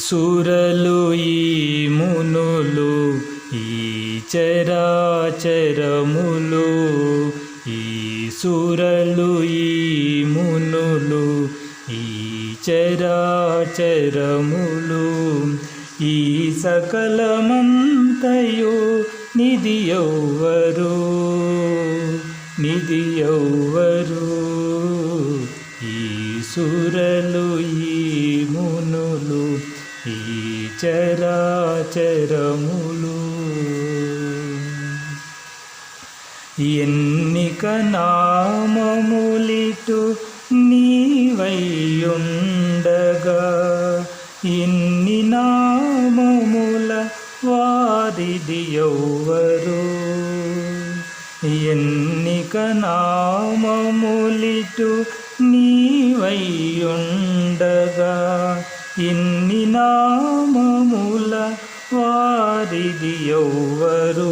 సురలు ఈ మునులు ఈ చరాచరములు ఈ సురలు ఈ మునులు ఈ చరాచరములు ఈ సకలమంతయు నిధియౌవరు ఈ సురలు ఈ మునులు ఈ చరాచరములు ఎన్నిక నామములిటు నీవైయుండగా ఇన్ని నామముల వారిది ఎవ్వరు ఎన్నిక నామములిటు నీవైయుండగా ఇన్ని నామముల వారిది ఎవ్వరు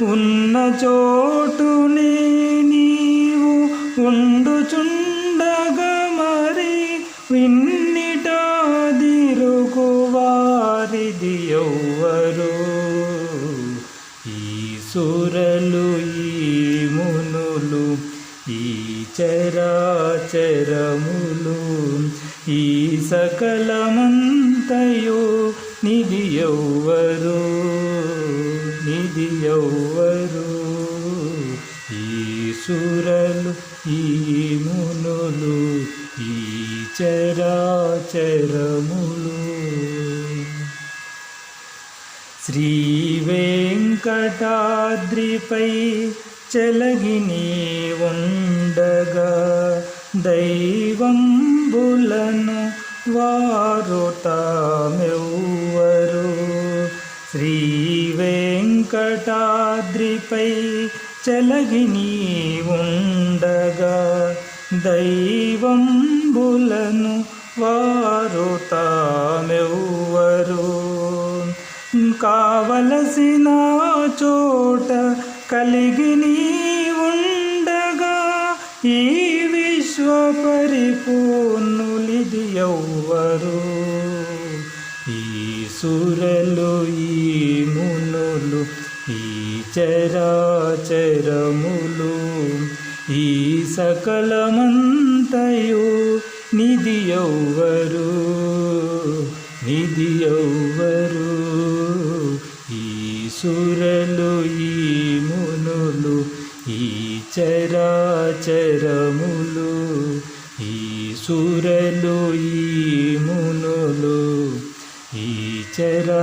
ఉన్న చోటునే నీవు ఉండుచుండగా మరి విన్నిటాదిరుగు వారిది ఎవ్వరు ఈ సురలు ఈ మునులు ఈ చరాచరములు ఈ సకలమంతయు నిధియౌవరు ఈ సురలు ఈ మునులు ఈ చరాచరములు శ్రీ వెంకటాద్రిపై చెలగిని ఉండగా దైవంబులను వారు తామెవ్వరు శ్రీ వెంకటాద్రిపై చెలగిని ఉండగా దైవంబులను వారు తామెవ్వరు కావలసిన చోట కలిగి నీ ఉండగా ఈ విశ్వ పరిపూర్ణులిది ఎవ్వరు ఈ సురలు ఈ మునులు ఈ చరాచరములు ఈ సకలమంతయు నిధియౌవరు ఈ సురలు ఈ మునులు ఈ చరాచరములు ఈ సురలు ఈ మునులు ఈ చరాచరములు